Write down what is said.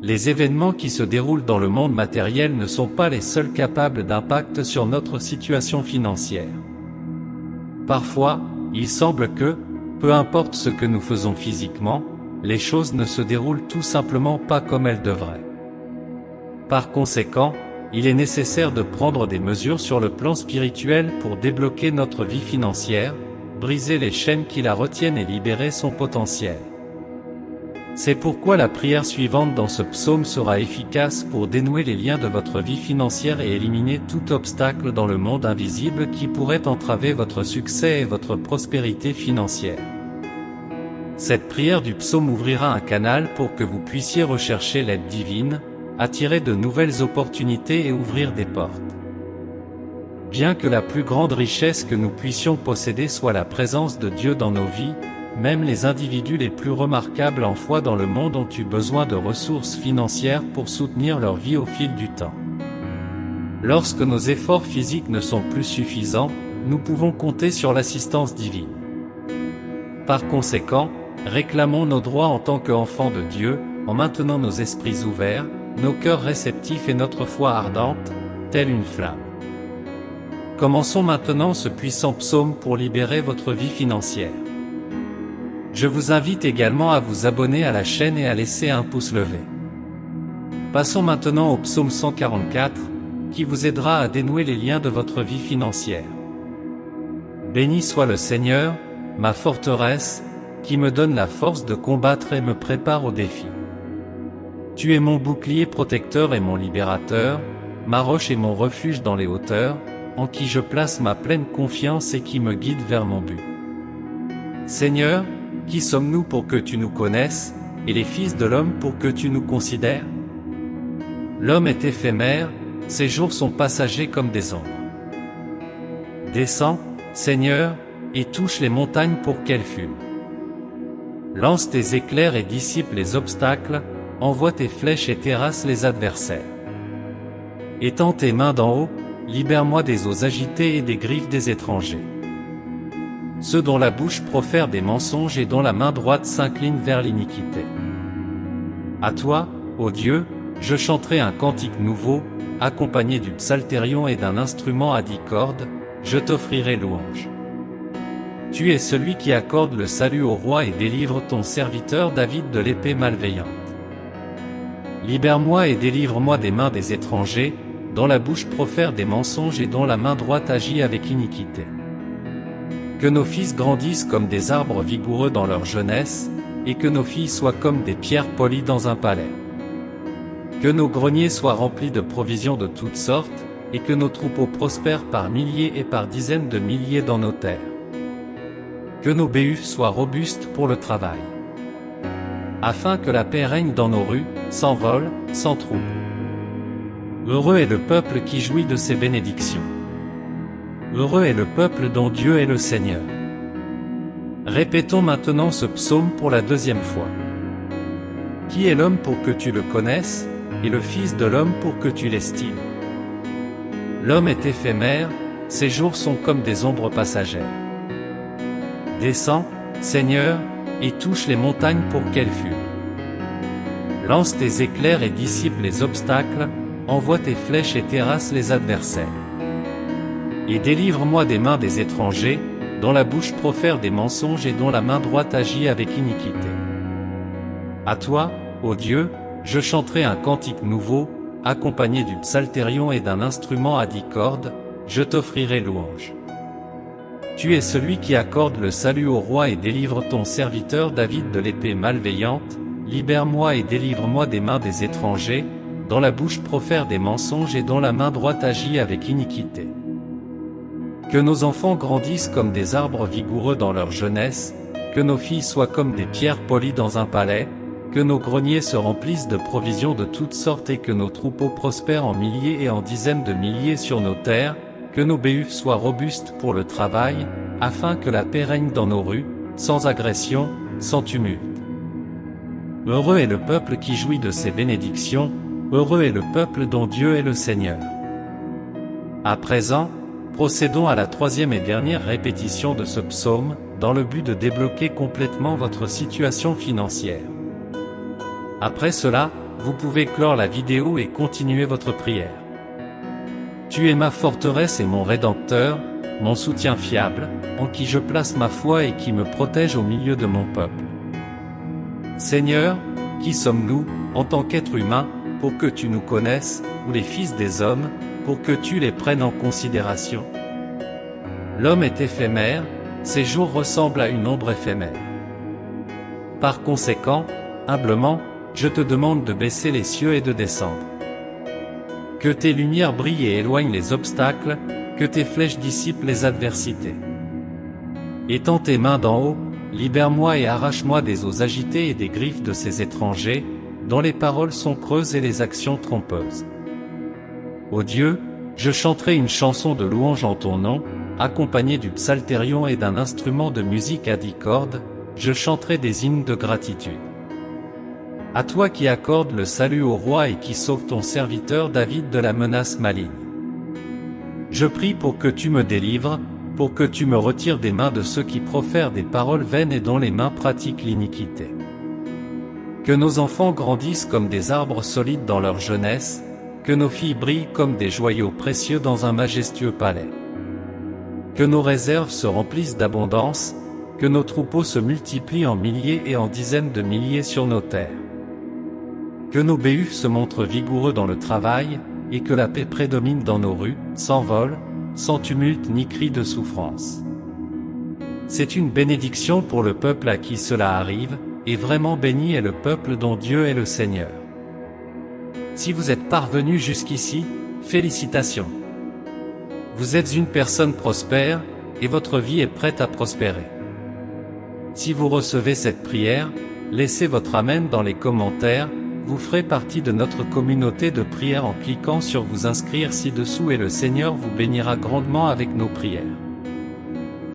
les événements qui se déroulent dans le monde matériel ne sont pas les seuls capables d'impact sur notre situation financière. Parfois, il semble que, peu importe ce que nous faisons physiquement, les choses ne se déroulent tout simplement pas comme elles devraient. Par conséquent, il est nécessaire de prendre des mesures sur le plan spirituel pour débloquer notre vie financière, briser les chaînes qui la retiennent et libérer son potentiel. C'est pourquoi la prière suivante dans ce psaume sera efficace pour dénouer les liens de votre vie financière et éliminer tout obstacle dans le monde invisible qui pourrait entraver votre succès et votre prospérité financière. Cette prière du psaume ouvrira un canal pour que vous puissiez rechercher l'aide divine, attirer de nouvelles opportunités et ouvrir des portes. Bien que la plus grande richesse que nous puissions posséder soit la présence de Dieu dans nos vies, même les individus les plus remarquables en foi dans le monde ont eu besoin de ressources financières pour soutenir leur vie au fil du temps. Lorsque nos efforts physiques ne sont plus suffisants, nous pouvons compter sur l'assistance divine. Par conséquent, réclamons nos droits en tant qu'enfants de Dieu, en maintenant nos esprits ouverts, nos cœurs réceptifs et notre foi ardente, telle une flamme. Commençons maintenant ce puissant psaume pour libérer votre vie financière. Je vous invite également à vous abonner à la chaîne et à laisser un pouce levé. Passons maintenant au psaume 144, qui vous aidera à dénouer les liens de votre vie financière. Béni soit le Seigneur, ma forteresse, qui me donne la force de combattre et me prépare aux défis. Tu es mon bouclier protecteur et mon libérateur, ma roche et mon refuge dans les hauteurs, en qui je place ma pleine confiance et qui me guide vers mon but. Seigneur, qui sommes-nous pour que tu nous connaisses, et les fils de l'homme pour que tu nous considères? L'homme est éphémère, ses jours sont passagers comme des ombres. Descends, Seigneur, et touche les montagnes pour qu'elles fument. Lance tes éclairs et dissipe les obstacles, envoie tes flèches et terrasse les adversaires. Étends tes mains d'en haut, libère-moi des eaux agitées et des griffes des étrangers. Ceux dont la bouche profère des mensonges et dont la main droite s'incline vers l'iniquité. À toi, ô Dieu, je chanterai un cantique nouveau, accompagné du psalterion et d'un instrument à 10 cordes, je t'offrirai louange. Tu es celui qui accorde le salut au roi et délivre ton serviteur David de l'épée malveillante. Libère-moi et délivre-moi des mains des étrangers, dont la bouche profère des mensonges et dont la main droite agit avec iniquité. Que nos fils grandissent comme des arbres vigoureux dans leur jeunesse, et que nos filles soient comme des pierres polies dans un palais. Que nos greniers soient remplis de provisions de toutes sortes, et que nos troupeaux prospèrent par milliers et par dizaines de milliers dans nos terres. Que nos béhufs soient robustes pour le travail. Afin que la paix règne dans nos rues, sans vol, sans trouble. Heureux est le peuple qui jouit de ses bénédictions. Heureux est le peuple dont Dieu est le Seigneur. Répétons maintenant ce psaume pour la deuxième fois. Qui est l'homme pour que tu le connaisses, et le Fils de l'homme pour que tu l'estimes? L'homme est éphémère, ses jours sont comme des ombres passagères. Descends, Seigneur, et touche les montagnes pour qu'elles fument. Lance tes éclairs et dissipe les obstacles, envoie tes flèches et terrasse les adversaires. Et délivre-moi des mains des étrangers, dont la bouche profère des mensonges et dont la main droite agit avec iniquité. À toi, ô Dieu, je chanterai un cantique nouveau, accompagné du psalterion et d'un instrument à 10 cordes, je t'offrirai louange. Tu es celui qui accorde le salut au roi et délivre ton serviteur David de l'épée malveillante, libère-moi et délivre-moi des mains des étrangers, dont la bouche profère des mensonges et dont la main droite agit avec iniquité. Que nos enfants grandissent comme des arbres vigoureux dans leur jeunesse, que nos filles soient comme des pierres polies dans un palais, que nos greniers se remplissent de provisions de toutes sortes et que nos troupeaux prospèrent en milliers et en dizaines de milliers sur nos terres, que nos béhufs soient robustes pour le travail, afin que la paix règne dans nos rues, sans agression, sans tumulte. Heureux est le peuple qui jouit de ses bénédictions, heureux est le peuple dont Dieu est le Seigneur. À présent, procédons à la troisième et dernière répétition de ce psaume, dans le but de débloquer complètement votre situation financière. Après cela, vous pouvez clore la vidéo et continuer votre prière. Tu es ma forteresse et mon Rédempteur, mon soutien fiable, en qui je place ma foi et qui me protège au milieu de mon peuple. Seigneur, qui sommes-nous, en tant qu'êtres humains, pour que tu nous connaisses, ou les fils des hommes, pour que tu les prennes en considération? L'homme est éphémère, ses jours ressemblent à une ombre éphémère. Par conséquent, humblement, je te demande de baisser les cieux et de descendre. Que tes lumières brillent et éloignent les obstacles, que tes flèches dissipent les adversités. Étends tes mains d'en haut, libère-moi et arrache-moi des eaux agitées et des griffes de ces étrangers, dont les paroles sont creuses et les actions trompeuses. Ô Dieu, je chanterai une chanson de louange en ton nom, accompagnée du psalterion et d'un instrument de musique à 10 cordes, je chanterai des hymnes de gratitude. À toi qui accordes le salut au roi et qui sauve ton serviteur David de la menace maligne. Je prie pour que tu me délivres, pour que tu me retires des mains de ceux qui profèrent des paroles vaines et dont les mains pratiquent l'iniquité. Que nos enfants grandissent comme des arbres solides dans leur jeunesse, que nos filles brillent comme des joyaux précieux dans un majestueux palais. Que nos réserves se remplissent d'abondance, que nos troupeaux se multiplient en milliers et en dizaines de milliers sur nos terres. Que nos béhufs se montrent vigoureux dans le travail, et que la paix prédomine dans nos rues, sans vol, sans tumulte ni cri de souffrance. C'est une bénédiction pour le peuple à qui cela arrive, et vraiment béni est le peuple dont Dieu est le Seigneur. Si vous êtes parvenu jusqu'ici, félicitations. Vous êtes une personne prospère, et votre vie est prête à prospérer. Si vous recevez cette prière, laissez votre Amen dans les commentaires, vous ferez partie de notre communauté de prière en cliquant sur vous inscrire ci-dessous et le Seigneur vous bénira grandement avec nos prières.